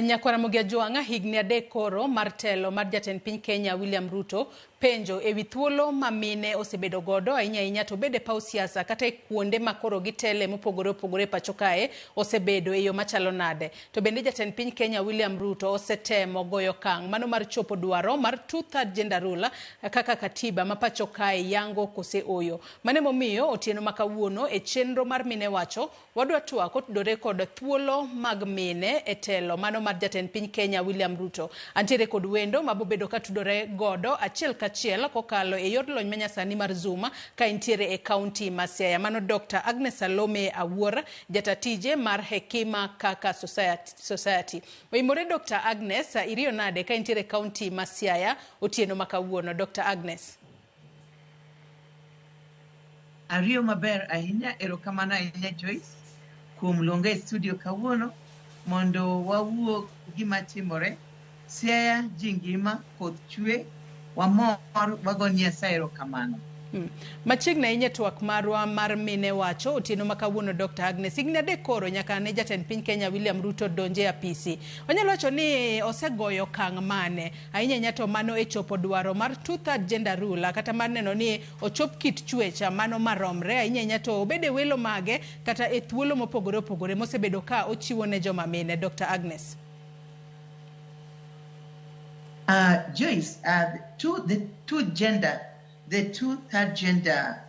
Nyakwara Mugiajwanga higni adek koro mar telo mar jatend piny Kenya William Ruto penjo ewi thuolo ma mine osebedo godo ahinya to bede paw siasa kata e kuonde ma koro gitele mopogore pacho kae osebedo e yo machalo nade. To bende jatend piny Kenya William Ruto osetemo goyo kang' mano mar chopo dwaro mar 2/3 gender rule kaka katiba ma pacho kae yango kose oyo. Mane momiyo otieno makawuono e chenro mar mine wacho wadwa twak otudore kod thuolo mag mine e telo mano mar jatend piny Kenya William Ruto. Antiere kod wendo mabobedo katudore godo achiel kachiel kokalo e yor lony manyasani mar Zoom ka intiere e kaunti ma Siaya. Mano Dr. Agnes Salome Awuor, jatatije mar Hekima Kaka Society. Oimore Dr. Agnes, iriyo nade ka intiere kaunti ma Siaya otieno makawuono. Dr. Agnes. Ariyo maber ahinya, erokamano ahinya Joyce kuom luonga e studio kawuono mondo wawuo gima timore. Siaya jingima koth chwe wamor wagoni Nyasaye erokamano. Machiegni ahinya twak marwa mar mine wacho otieno makawuono Dr. Agnes higni adek koro nyaka ne jatend piny Kenya William Ruto donje apisi. Onyalo wacho ni osegoyo kang' mane ahinya to mano e chopo dwaro mar 2/3 gender rule kata mar neno ni ochop kit chwecha mano maromre ahinya to obede welo mage kata e thuolo mopogore mosebedo ka ochiwo ne joma mine. Dr. Agnes. Joyce, the 2/3 gender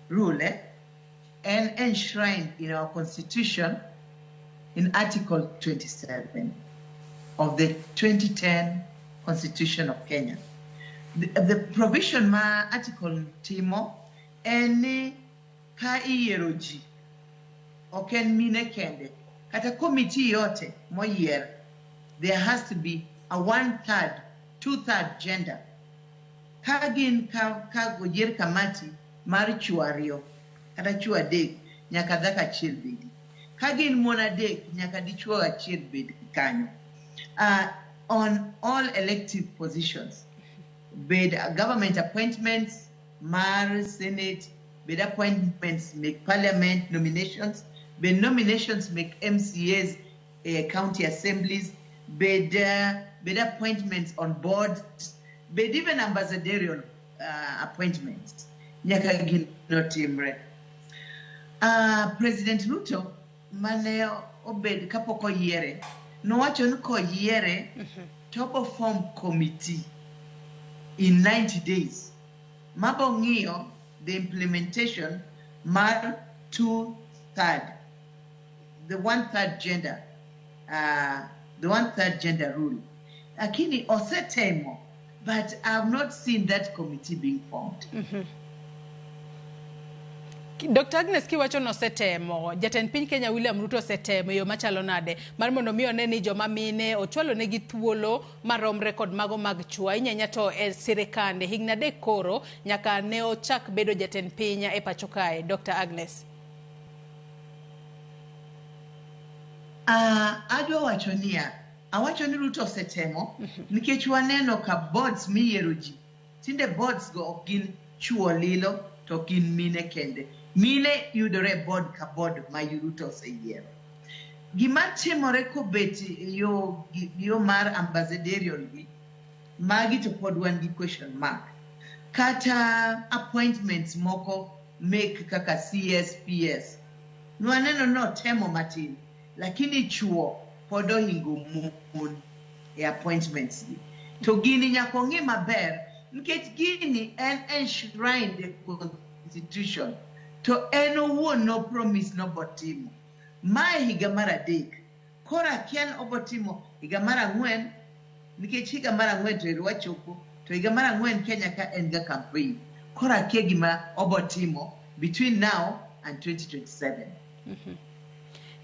rule and enshrined in our constitution in Article 27 of the 2010 Constitution of Kenya. The provision ma article timo eni ka iyiero ji ok en mine kende kata committee yote moyier, there has to be a 1/3, 2/3 gender. Kagin ka goyier kamati mar chuo ariyo kata chuo adek nyaka dhako achiel bedi. Kagin mon adek nyaka dichuo achiel bed kanyo. On all elective positions, bed government appointments, mar senate, bed appointments make parliament nominations, bed nominations make MCAs, county assemblies, bed appointments on boards, but even ambassadorial appointments. Nyaka gin notimre. President Ruto mane obed kapok oyiere nowacho ni koyiere to form committee in 90 days mabo ng'iyo the implementation mar 2/3, the 1/3 gender, the 1/3 gender rule. Lakini osetemo, but I have not seen that committee being formed. Dr. Agnes kiwacho nosetemo, jatend piny Kenya William Ruto osetemo yo machalo nade mar mondo mi one ni joma mine ochwalo negi thuolo maromre kod mago mag chuo ahinya to e sirikande higni adek koro nyaka ne ochak bedo jatend piny e pacho kae. Dr. Agnes. Adwa wacho niya, awacho ni Ruto osetemo nikech waneno ka boards miyiero ji tinde boards go ok gin chuo lilo to gin mine kende. Mine yudore board ka board ma Ruto oseyiero. Gima timore kobet yo mar ambassadorial gi magi to pod wan gi question mark. Kata appointments moko make kaka CSPS nwaneno no temo matin, lakini chuo pod ohingo mon e appointments gi. To gini nyaka ong'i maber nikech gini en enshrined in the constitution to en owuon no promise no botimo. Mae higa mar adek kora kian obotimo higa mar 4 nikech higa mar 4 to irwachopo to higa mar 4 Kenya ka en ga campaign. Kora kia gima obotimo between now and 2027.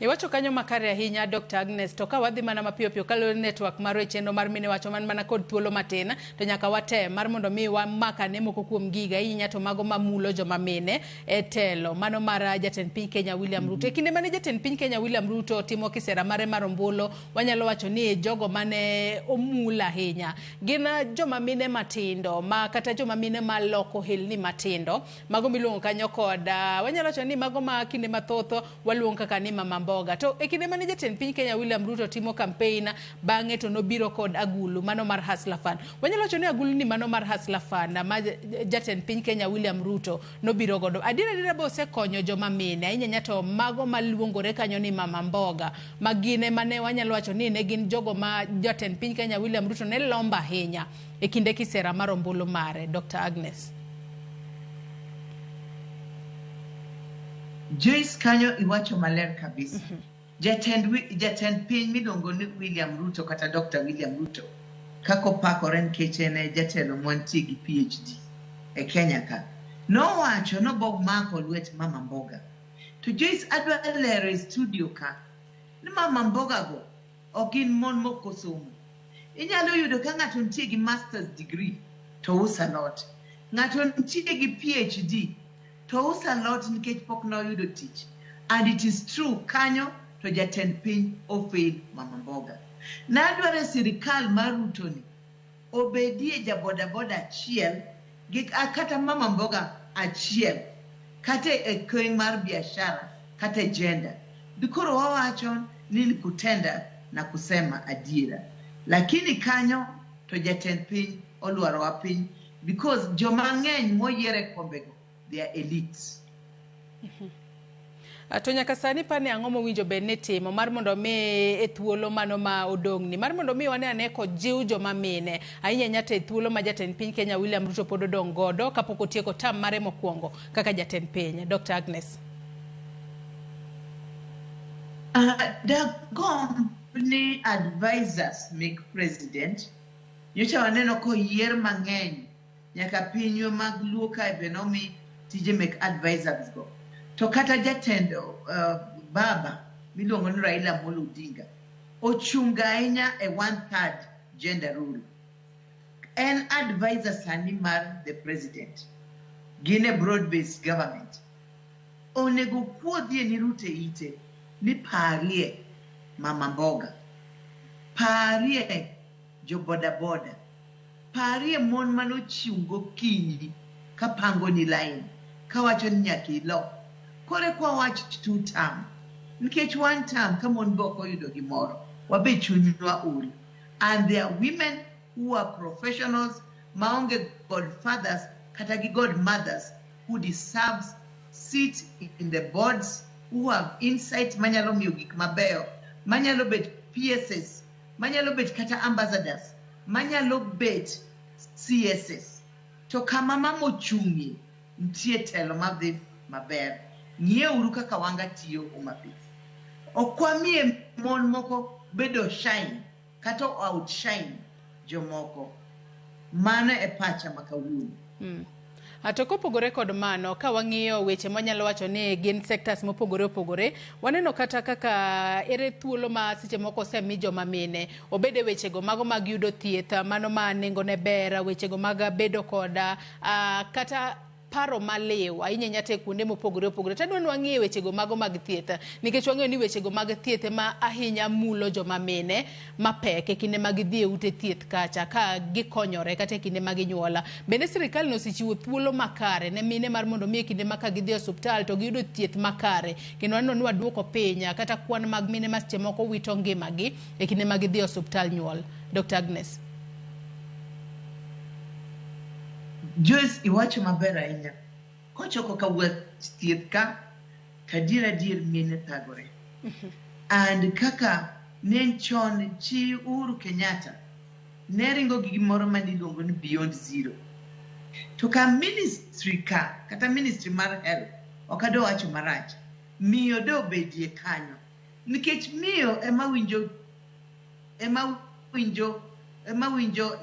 Iwacho kanyo makare ahinya Dr. Agnes to ka wadhi mana mapiyo kalore network maro e chenro mar mine wacho man mana kod thuolo matin to nyaka watem mar mondo mi wamaka ne moko kuom giga ahinya to mago mamulo joma mine e telo mano mar jatend piny Kenya William Ruto. E kinde mane jatend piny Kenya William Ruto timo kisera mare mar ombulu wanyalo wacho ni jogo mane omula ahinya gin joma mine matindo ma kata joma mine maloko hilni matindo mago miluongo kanyo kod wanyalo wacho ni mago ma kinde mathoth waluongo kaka ni mama mboga. To e kinde mane jatend piny Kenya William Ruto timo campaign bang'e to nobiro kod agulu mano mar Hustler Fund. Wanyalo wacho ni agulu ni mano mar Hustler Fund ma jatend piny Kenya William Ruto nobiro godo. Adiera bo osekonyo joma mine ahinya to mago maluongore kanyo ni mama mboga magine mane wanyalo wacho ni ne gin jogo ma jatend piny Kenya William Ruto ne lomba ahinya e kinde kisera mar ombulu mare. Dr. Agnes. Joyce kanyo iwacho maler kabisa. Jatend piny miluongo ni William Ruto kata Dr. William Ruto kako pakore nikech en jatelo mantie gi PhD e Kenya ka. Nowacho no bog mako lwet mama mboga. To Joyce adwa lero e studio ka ni mama mboga go ok gin mon moko somo. Inyalo yudo ka ng'ato nitie gi master's degree to usa lot. Ng'ato nitie gi PhD to usa lot nikech pok noyudo tich. And it is true kanyo to jatend piny ofail mama mboga. Nadwaro sirikal mar Ruto ni obedie jaboda boda achiel gi kata mama mboga achiel kata e keng mar biashara kata gender. Bikoro wawacho ni kutenda na kusema adiera. Lakini kanyo to jatend piny olwaro wa piny because joma ng'eny moyiere kombego they are elites. To nyaka sani pane ang'o mowinjo bed ni timo mar mondo mi e thuolo mano ma odong' ni mar mondo mi wane ko jiw joma mine ahinya nyata e thuolo ma jatend piny Kenya William Ruto pod odong' godo kapok otieko tam mare mokwongo kaka jatend piny. Dr. Agnes. The company advisors make president. Nyocha waneno ko yier mang'eny nyaka pinywa mag luo kae be nomi tije mek advisors go. To kata jatendo baba miluongo ni Raila Amolo Odinga ochunga ahinya e 1/3 gender rule. En advisor sani mar the president. Gine broad-based government. Onego puodhie ni Ruto ite ni parie mama mboga. Parie jo boda boda. Parie mon manochiungo kinyi kapango ni line. Kawacho ni nyaki lo. Kore kwa wach 2 term. Nikech 1 term kamon boko yudo gimoro. Wabe chunywa uri. And there are women who are professionals, maonge godfathers, katagi godmothers, who deserves sit in the boards, who have insight, manyalo miyo gik mabeyo, manyalo bet PSS, manyalo bet kata ambassadors, manyalo bet CSS. To kama mamo chungi, mtie telo madhi maber. Nye uru kaka wanga tiyo umapith. Okwamie mon moko bedo shine, kato outshine jomoko. Mano e pacha makawuono. To kopogore kod mano ka wang'iyo weche manyalo wacho ni gin sectors mopogore opogore waneno kata kaka ere thuolo ma seche moko semi joma mine obede wechego mago mag yudo thieth mano ma nengo ne ber wechego mag bedo koda kata paro maliw ahinya nyate kuonde mopogore opogore. Tadwa ni wang'iye wechego mago mag thieth nikech wang'eyo ni wechego mag thieth ma ahinya mulo joma mine mapek e kinde mag dhi e ute thieth kacha ka gikonyore kata e kinde mag nyuola. Bende sirikal no sichiwo thuolo makare ne mine mar mondo mi e kinde ma ka gidhi e osiptal to giyudo thieth makare kendo waneno ni waduoko piny kata kwan mag mine ma seche moko wito ngimagi e kinde mag dhi e osiptal nyuol. Dr. Agnes. Joyce iwacho maber ahinya. Kochoko ka wuoth thieth ka dier mine thagore. And kaka nen chon chi Uhuru Kenyatta ne ringo gi gimoro maniluongo ni Beyond Zero. To ka ministry ka kata ministry mar health okado wacho marach. Miyo do bedie kanyo. Nikech miyo ema winjo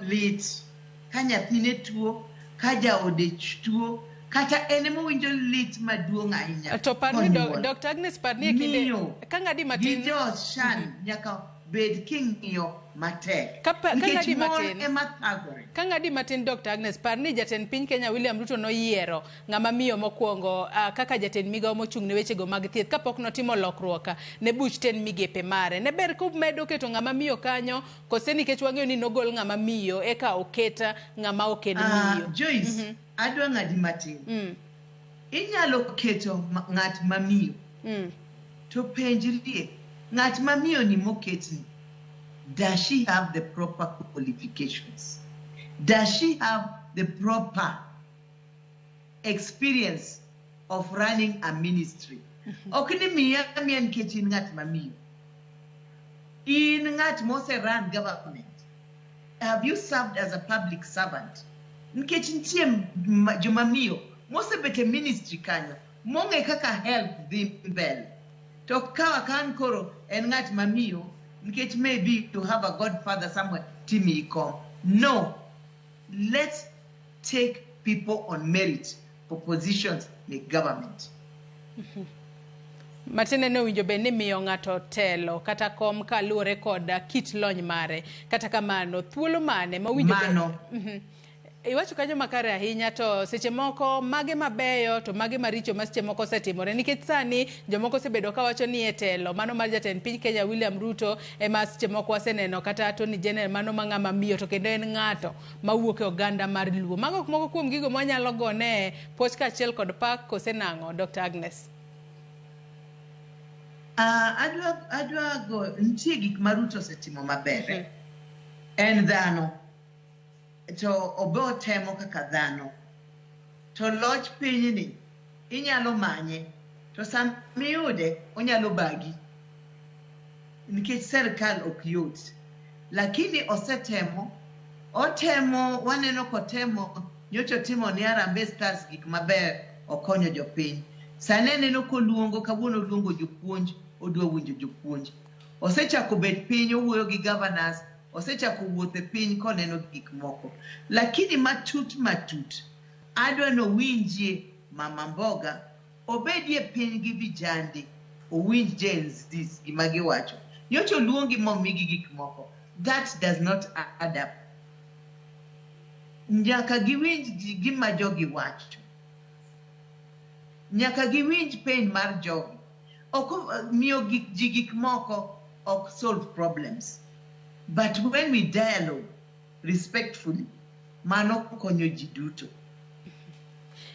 lit ka nyathine tuo ka jaode tuo kata enemo winjo lit maduong' ahinya. To parni Dr. Agnes parni kinde kang'adi matin gijo shan nyaka bed king'iyo matek. Kang'adi matin ema thagore. Kang'adi matin Dr. Agnes parni jatend piny Kenya William Ruto noyiero ng'ama miyo mokwongo kaka jatend migawo mochung' ne wechego mag thieth kapok notimo lokruok ne buch ten migepe mare. Ne ber komedo keto ng'ama miyo kanyo kose nikech wang'eyo ni nogol ng'ama miyo eka oketa ng'ama oken miyo. Joyce, adwa ng'adi matin. Inyalo keto ng'at mamiyo to penjrie ng'at mamiyo ni moketni. Does she have the proper qualifications? Does she have the proper experience of running a ministry? Okini miya nikech in ng'at mamiyo. In ng'at mose run government. Have you served as a public servant? Nikech nitie jomamiyo mose bete ministry kanyo monge kaka help dhi mbele. To kawa kan koro en ng'at mamiyo nikech maybe to have a godfather somewhere timi ikom. No. Let's take people on merit for positions in government. Matine ne winjo be ni miyo ng'ato telo kata kom kaluwore kod kit lony mare. Kata kamano thuolo mane ma winjo be iwacho kanyo makare ahinya to seche moko mage mabeyo to mage maricho ma seche moko setimore nikech sani jomoko sebedo ka wacho ni etelo mano mar jatend piny Kenya William Ruto ema seche moko waseneno kata Attorney General mano ma ng'ama miyo to kendo en ng'ato mawuok e oganda mar Luo. Mago moko kuom gigo mwanyalo gone poch kaachiel kod pak kosenang'o Dr. Agnes. Adwa go nitie gik ma Ruto setimo maber. En dhano. To obo temo kaka dhano. To loch piny ni inyalo manye. To sam miyude onyalo bagi. Nikech serikal ok yot. Lakini osetemo. Otemo waneno kotemo nyocho timo ni Harambee Stars gik maber okonyo jopiny. Sane neno koluongo kawuono luongo jopuonj odwa winjo jopuonj. Osechako bet piny owuoyo gi governors. Osechako wuothe piny koneno gik moko. Lakini matut. Adwa no winjie Mama Mboga. Obedie piny gi vijande. Owinj Gen Z gima giwacho. Nyocho luongi momigi gik moko. That does not add up. Nyaka giwinj gima jogi wacho. Nyaka giwinj pain mar jogi. Oko miyo gik moko ok solve problems. But when we dialogue respectfully, mano konyo ji duto.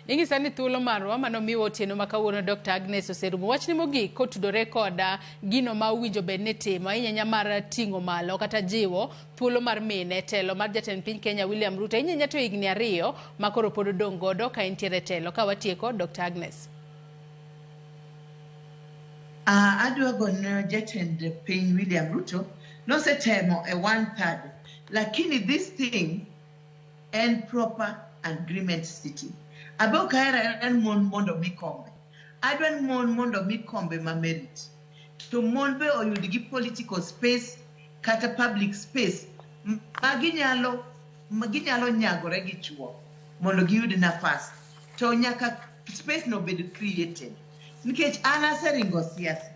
Ingisa ni thuolo marwa mano miwo otieno makawuono Dr. Agnes oserumo. Wachni mogik kotudore koda gino ma uwinjo bed ni timo ahinya mar ting'o malo kata jiwo thuolo mar mine telo mar jatend piny Kenya William Ruto ahinya to higni 2 makoro pod odong' godo ka entiere telo. Ka watieko Dr. Agnes. Adwa gono jatend piny William Ruto no setemo a 1/3. Lakini this thing and proper agreement city. Abokaera en mon mondo mikombe. Adwan mon mondo mikombe ma merit. To mon be oyud gi political space kata public space maginyalo nyagore gi chuo mondo giyud nafas. To nyaka space no bed created. Nikech an aseringo siasa.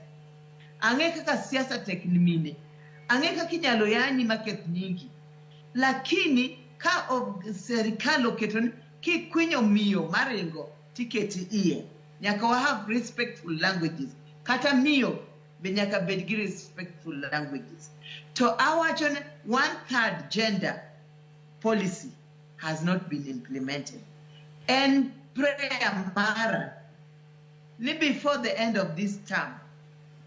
Ang'e kaka siasa tek ni mine. Ang'e kaka inyalo yanyi maketh nyingi. Lakini ka serikal oketo ni kikwinyo miyo maringo tiketi iye. Nyaka wa have respectful languages. Kata miyo be nyaka bed gi respectful languages. To awacho ni 1/3 gender policy has not been implemented. And prayer mara ni before the end of this term,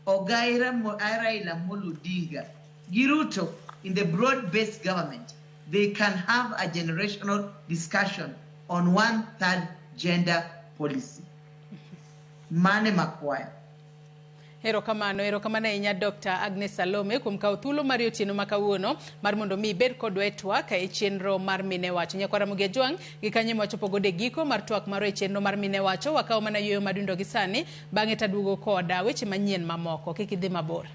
Ogaira Raila Amolo Odinga, Giruto in the broad-based government, they can have a generational discussion on 1/3 gender policy. Mane makwaya. Erokamano ahinya Dr. Agnes Salome kuom kawo thuolo mar otieno makawuono mar mondo mi bed kodwa e twak e chenro mar mine wacho. Nyakwara Mugia Jwang' gi kanyo wachopo gode giko mar twak mar e chenro mar mine wacho. Wakawo mana yueyo madundo gi sani bang'e taduogo koda weche manyien mamoko. Kik idhi mabor.